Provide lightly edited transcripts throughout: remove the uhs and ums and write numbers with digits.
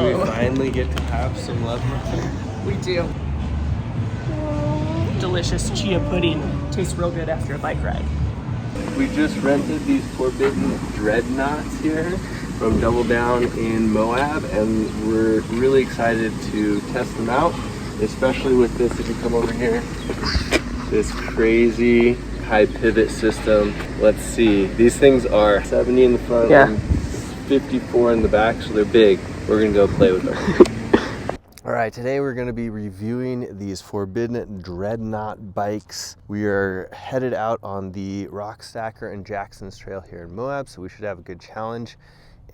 we finally get to have some love muffin? We do. Delicious chia pudding. Tastes real good after a bike ride. We just rented these Forbidden Dreadnoughts here from Double Down in Moab, and we're really excited to test them out, especially with this, if you come over here, this crazy high pivot system. Let's see, these things are 70 in the front and 54 in the back, so they're big. We're gonna go play with them. All right, today we're gonna be reviewing these Forbidden Dreadnought bikes. We are headed out on the Rockstacker and Jackson's trail here in Moab, so we should have a good challenge.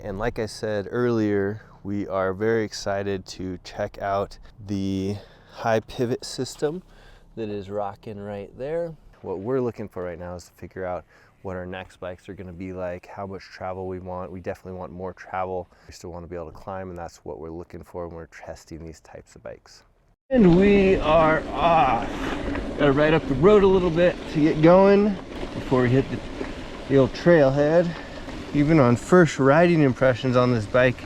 And like I said earlier, we are very excited to check out the high pivot system that is rocking right there. What we're looking for right now is to figure out what our next bikes are going to be like, how much travel we want. We definitely want more travel. We still want to be able to climb, and that's what we're looking for when we're testing these types of bikes. And we are off. Got to ride up the road a little bit to get going before we hit the old trailhead. Even on first riding impressions on this bike,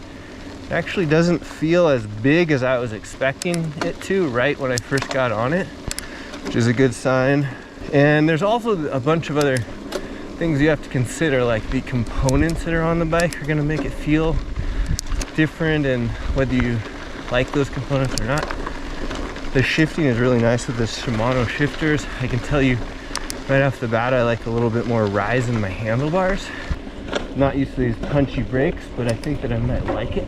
it actually doesn't feel as big as I was expecting it to right when I first got on it, which is a good sign. And there's also a bunch of other things you have to consider, like the components that are on the bike are going to make it feel different, and whether you like those components or not. The shifting is really nice with the Shimano shifters. I can tell you right off the bat I like a little bit more rise in my handlebars. Not used to these punchy brakes, but I think that I might like it.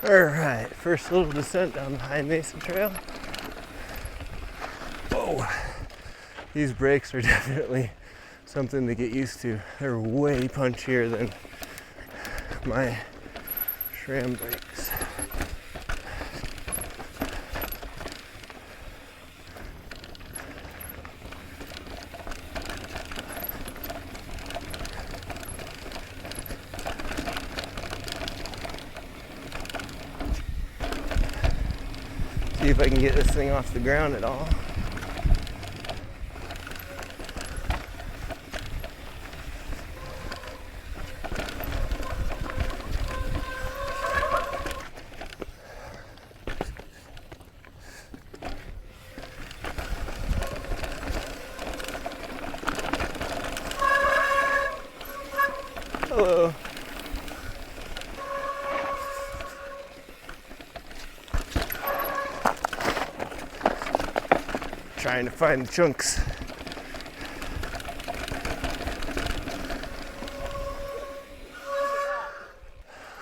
All right, first little descent down the High Mesa Trail. Whoa, these brakes are definitely something to get used to. They're way punchier than my SRAM brakes. See if I can get this thing off the ground at all. Hello. Trying to find the chunks.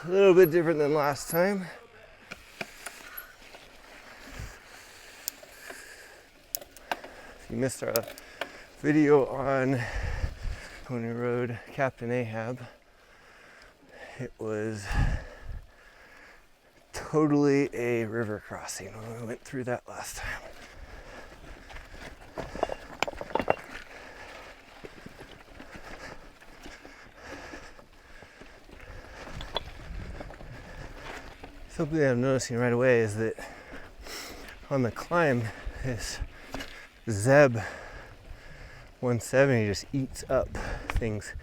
A little bit different than last time. If you missed our video on Pony Road Captain Ahab, it was totally a river crossing when we went through that last time. Something that I'm noticing right away is that on the climb, this Zeb 170 just eats up things.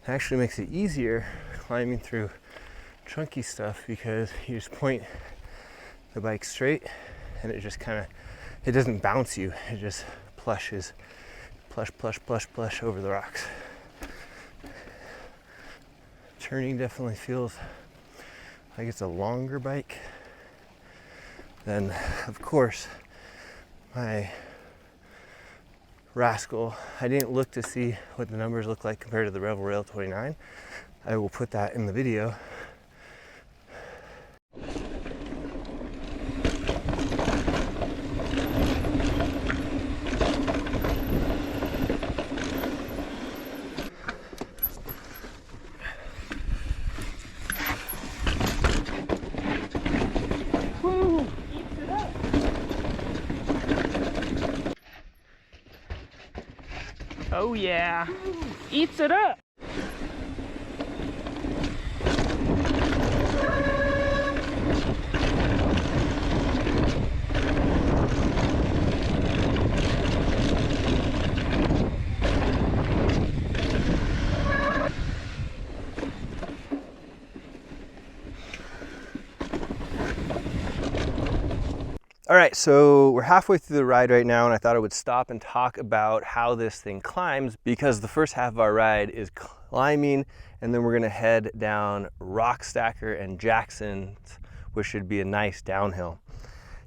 It actually makes it easier climbing through chunky stuff because you just point the bike straight and it just it doesn't bounce you, it just plushes, plush over the rocks. Turning definitely feels like it's a longer bike than, of course, my Rascal. I didn't look to see what the numbers look like compared to the Rebel Rail 29. I will put that in the video. Oh yeah, eats it up. All right, so we're halfway through the ride right now, and I thought I would stop and talk about how this thing climbs, because the first half of our ride is climbing, and then we're gonna head down Rockstacker and Jackson, which should be a nice downhill.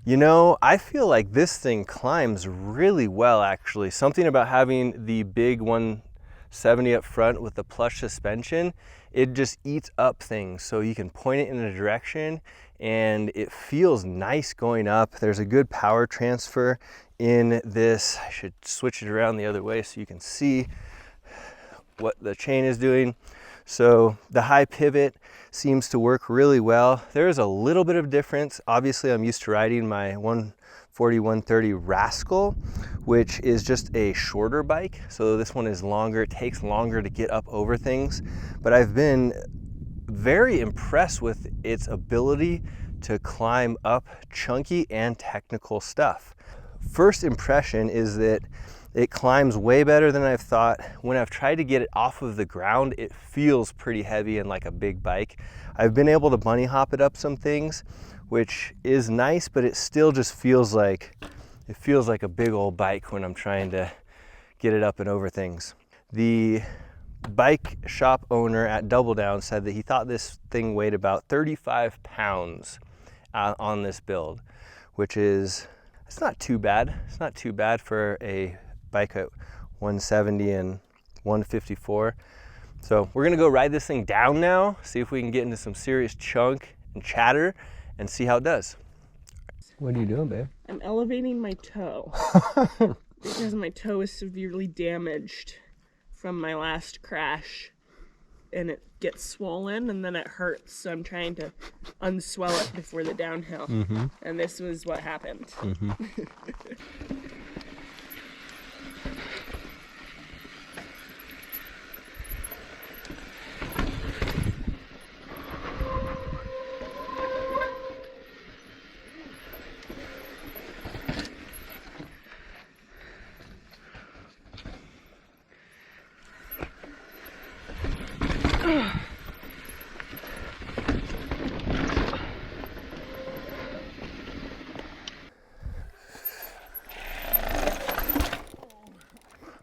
You know, I feel like this thing climbs really well, actually. Something about having the big 170 up front with the plush suspension, it just eats up things. So you can point it in a direction and it feels nice going up. There's a good power transfer in this. I should switch it around the other way so you can see what the chain is doing. So the high pivot seems to work really well. There's a little bit of difference. Obviously, I'm used to riding my 140, 130 Rascal, which is just a shorter bike. So this one is longer. It takes longer to get up over things. But I've been very impressed with its ability to climb up chunky and technical stuff. First impression is that it climbs way better than I've thought. When I've tried to get it off of the ground, it feels pretty heavy and like a big bike. I've been able to bunny hop it up some things, which is nice, but it still just feels like a big old bike when I'm trying to get it up and over things. The bike shop owner at Double Down said that he thought this thing weighed about 35 pounds on this build, which is, it's not too bad. It's not too bad for a bike at 170 and 154. So we're gonna go ride this thing down now, see if we can get into some serious chunk and chatter and see how it does. What are you doing, babe? I'm elevating my toe because my toe is severely damaged from my last crash, and it gets swollen and then it hurts, so I'm trying to unswell it before the downhill. And this was what happened.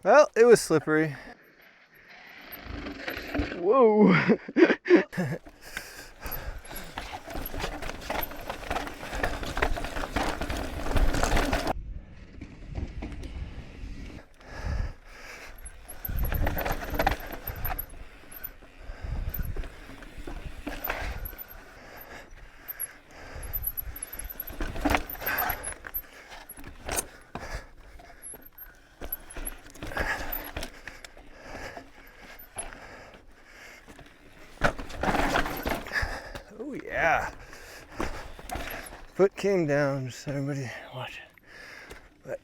Well, it was slippery. Whoa. Oh yeah. Foot came down, just so everybody watch it. But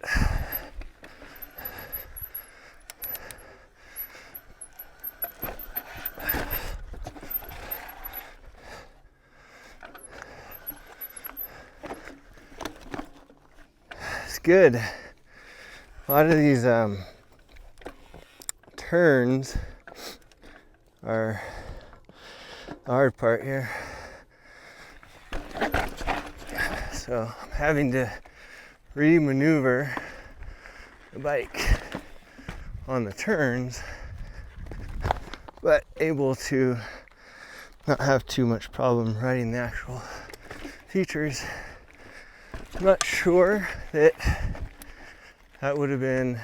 it's good. A lot of these turns are the hard part here. So I'm having to re-maneuver the bike on the turns, but able to not have too much problem riding the actual features. I'm not sure that would have been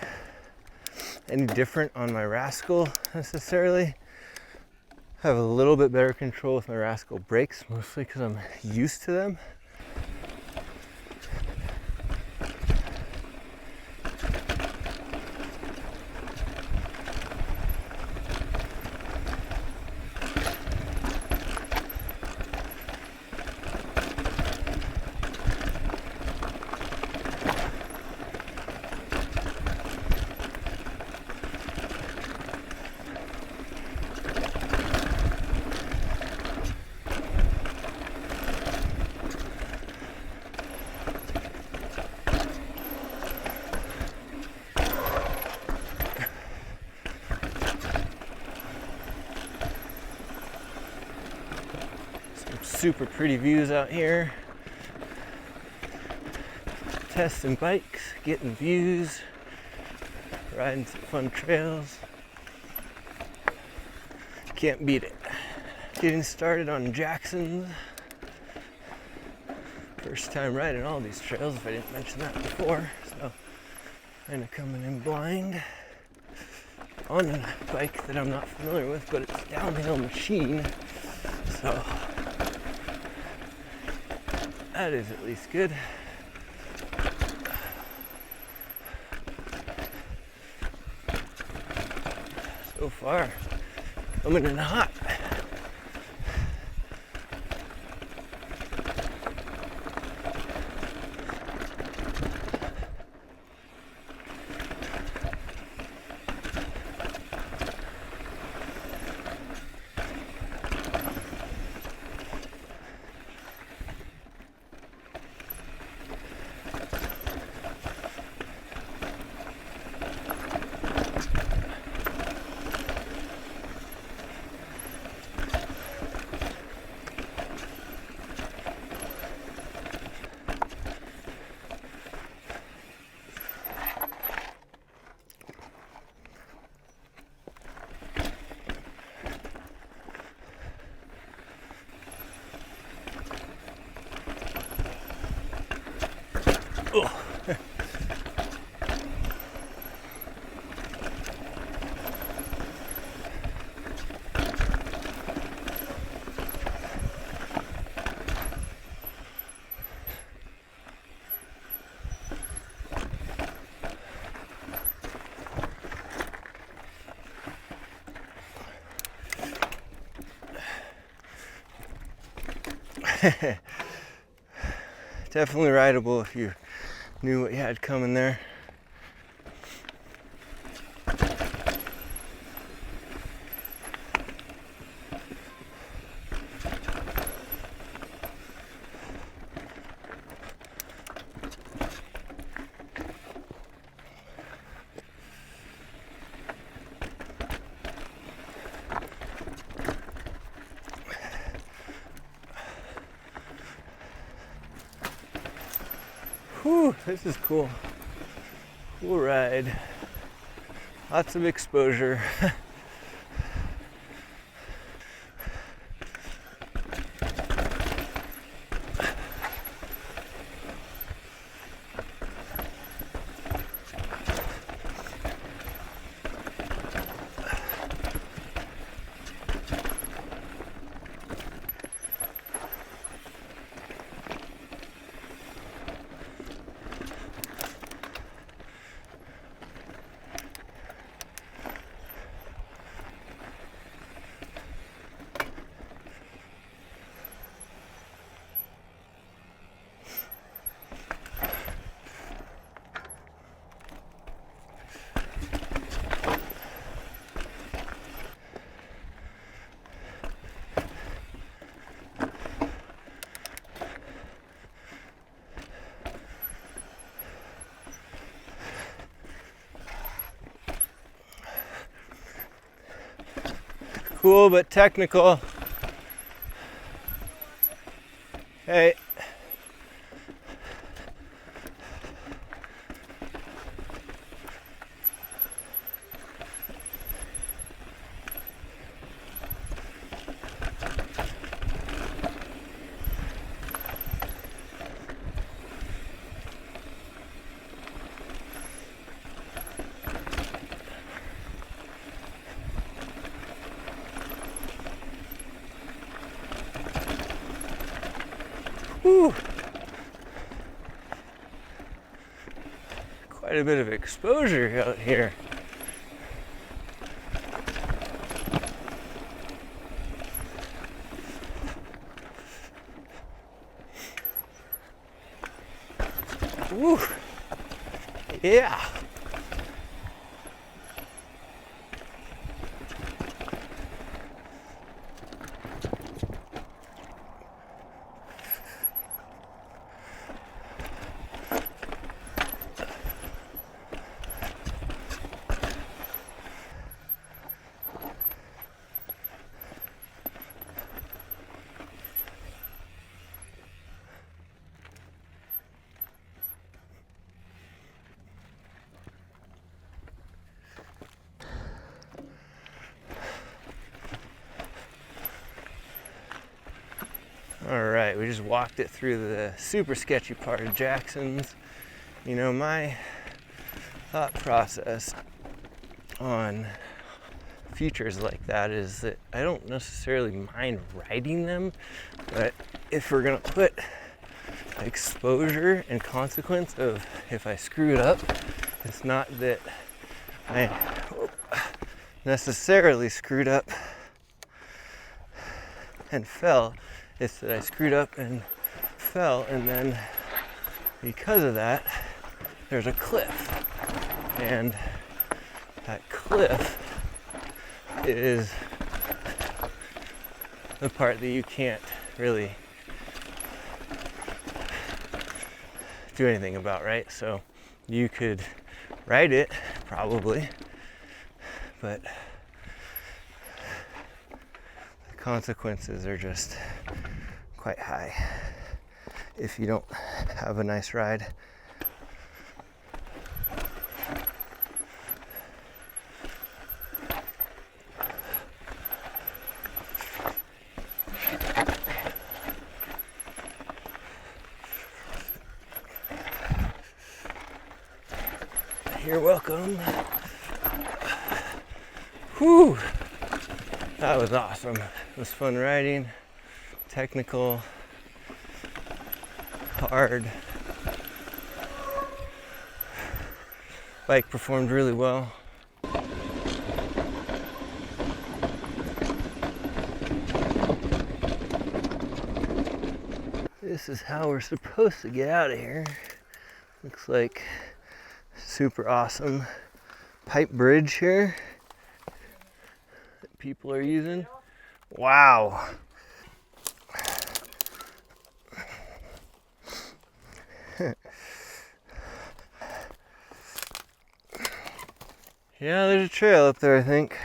any different on my Rascal necessarily. I have a little bit better control with my Rascal brakes, mostly because I'm used to them. Super pretty views out here. testing bikes, getting views, riding some fun trails. Can't beat it. Getting started on Jackson's. First time riding all these trails, if I didn't mention that before. So, kind of coming in blind on a bike that I'm not familiar with, but it's a downhill machine. So, that is at least good. So far, coming in hot. Definitely rideable if you knew what you had coming there. Whew, this is cool. Cool ride. Lots of exposure. Cool but technical. Hey. Whew. Quite a bit of exposure out here. Woo. Yeah. right, we just walked it through the super sketchy part of Jackson's. You know, my thought process on features like that is that I don't necessarily mind riding them, but if we're gonna put exposure and consequence of if I screw it up, it's not that I necessarily screwed up and fell, it's that I screwed up and fell, and then because of that there's a cliff, and that cliff is the part that you can't really do anything about, right? So you could ride it probably, but the consequences are just quite high if you don't have a nice ride. You're welcome. Whew, that was awesome. It was fun riding, technical, hard. Bike performed really well. This is how we're supposed to get out of here. Looks like super awesome pipe bridge here that people are using. Wow. Yeah, there's a trail up there, I think.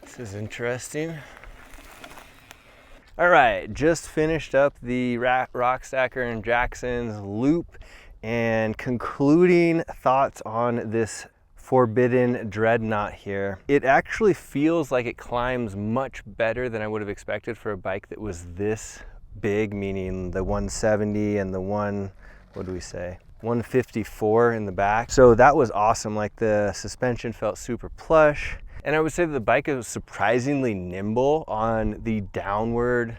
This is interesting. All right, just finished up the Rockstacker and Jackson's loop and concluding thoughts on this Forbidden Dreadnought here. It actually feels like it climbs much better than I would have expected for a bike that was this big, meaning the 170 and the what do we say? 154 in the back. So that was awesome. Like the suspension felt super plush. And I would say that the bike is surprisingly nimble on the downward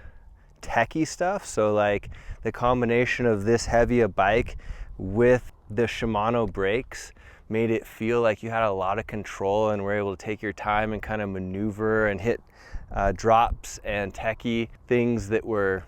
techie stuff. So like the combination of this heavy a bike with the Shimano brakes made it feel like you had a lot of control and were able to take your time and kind of maneuver and hit drops and techie things that were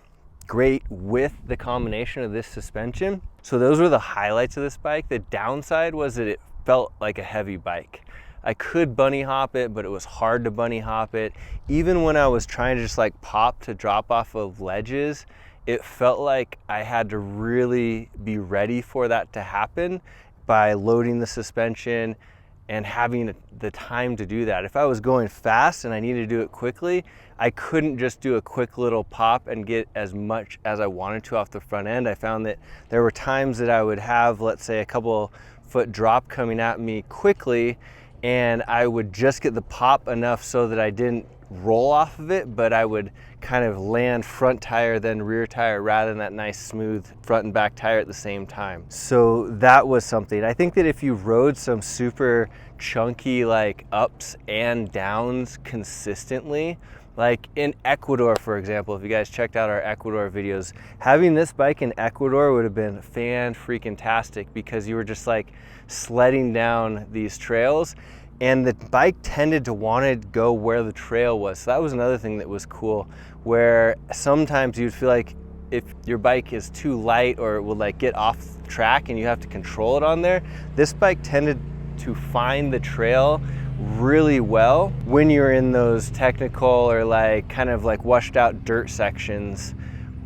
great with the combination of this suspension. So those were the highlights of this bike. The downside was that it felt like a heavy bike. I could bunny hop it, but it was hard to bunny hop it. Even when I was trying to just like pop to drop off of ledges, it felt like I had to really be ready for that to happen by loading the suspension and having the time to do that. If I was going fast and I needed to do it quickly, I couldn't just do a quick little pop and get as much as I wanted to off the front end. I found that there were times that I would have, let's say, a couple foot drop coming at me quickly, and I would just get the pop enough so that I didn't roll off of it, but I would kind of land front tire then rear tire rather than that nice smooth front and back tire at the same time. So that was something. I think that if you rode some super chunky like ups and downs consistently, like in Ecuador, for example, if you guys checked out our Ecuador videos, having this bike in Ecuador would have been fan-freaking-tastic because you were just like sledding down these trails, and the bike tended to want to go where the trail was. So that was another thing that was cool, where sometimes you'd feel like if your bike is too light or it will like get off track and you have to control it on there, this bike tended to find the trail really well when you're in those technical or like kind of like washed out dirt sections,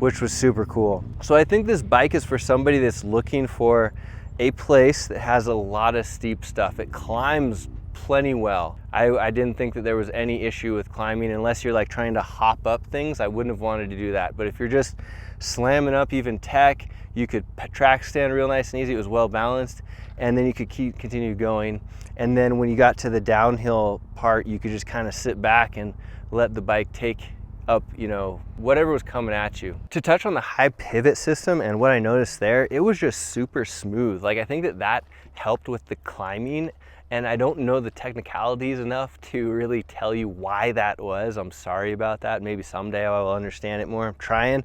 which was super cool. So I think this bike is for somebody that's looking for a place that has a lot of steep stuff. It climbs plenty well. I didn't think that there was any issue with climbing unless you're like trying to hop up things. I wouldn't have wanted to do that. But if you're just slamming up even tech, you could track stand real nice and easy. It was well balanced, and then you could continue going. And then when you got to the downhill part, you could just kind of sit back and let the bike take up, you know, whatever was coming at you. To touch on the high pivot system and what I noticed there, it was just super smooth. Like, I think that helped with the climbing, and I don't know the technicalities enough to really tell you why that was. I'm sorry about that. Maybe someday I will understand it more. I'm trying,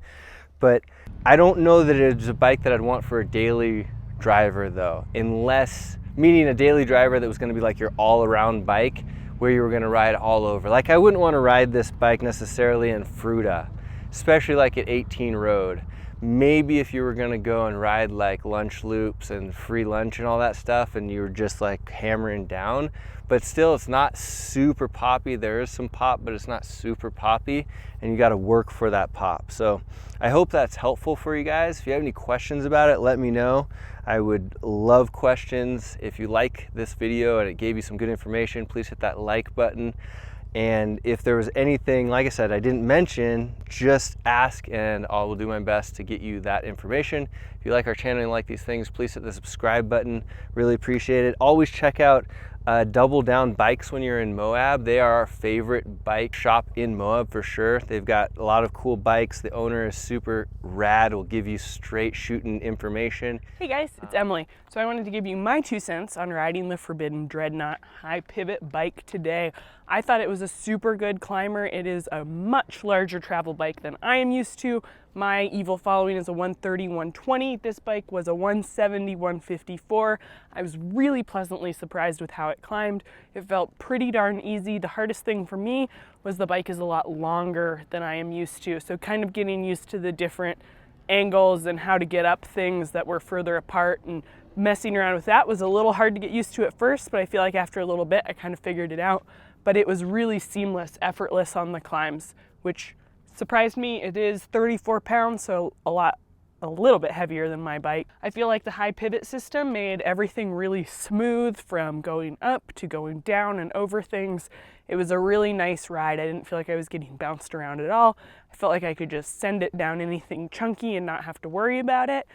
but I don't know that it's a bike that I'd want for a daily driver though, unless, meaning a daily driver that was going to be like your all-around bike where you were going to ride all over. Like, I wouldn't want to ride this bike necessarily in Fruta, especially like at 18 road. Maybe if you were going to go and ride like lunch loops and free lunch and all that stuff and you were just like hammering down, but still it's not super poppy. There is some pop, but it's not super poppy, and you got to work for that pop. So I hope that's helpful for you guys. If you have any questions about it, let me know. I would love questions. If you like this video and it gave you some good information, please hit that like button. And if there was anything, like I said, I didn't mention, just ask and I will do my best to get you that information. If you like our channel and like these things, please hit the subscribe button. Really appreciate it. Always check out Double Down Bikes when you're in Moab. They are our favorite bike shop in Moab for sure. They've got a lot of cool bikes. The owner is super rad, will give you straight shooting information. Hey guys, it's Emily. So I wanted to give you my 2 cents on riding the Forbidden Dreadnought high pivot bike today. I thought it was a super good climber. It is a much larger travel bike than I am used to. My evil following is a 130, 120. This bike was a 170, 154. I was really pleasantly surprised with how it climbed. It felt pretty darn easy. The hardest thing for me was the bike is a lot longer than I am used to. So kind of getting used to the different angles and how to get up things that were further apart, and messing around with that was a little hard to get used to at first, but I feel like after a little bit I kind of figured it out. But it was really seamless, effortless on the climbs, which surprised me. It is 34 pounds, so a little bit heavier than my bike. I feel like the high pivot system made everything really smooth from going up to going down and over things. It was a really nice ride. I didn't feel like I was getting bounced around at all. I felt like I could just send it down anything chunky and not have to worry about it.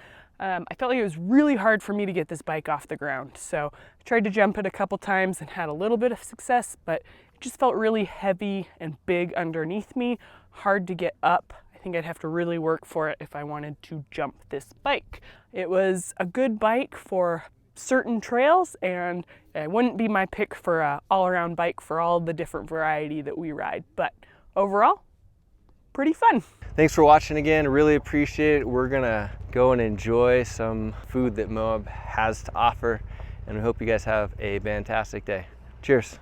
I felt like it was really hard for me to get this bike off the ground. So I tried to jump it a couple times and had a little bit of success, but it just felt really heavy and big underneath me, hard to get up. I think I'd have to really work for it if I wanted to jump this bike. It was a good bike for certain trails, and it wouldn't be my pick for an all-around bike for all the different variety that we ride, but overall, pretty fun. Thanks for watching again. Really appreciate it. We're gonna go and enjoy some food that Moab has to offer, and we hope you guys have a fantastic day. Cheers.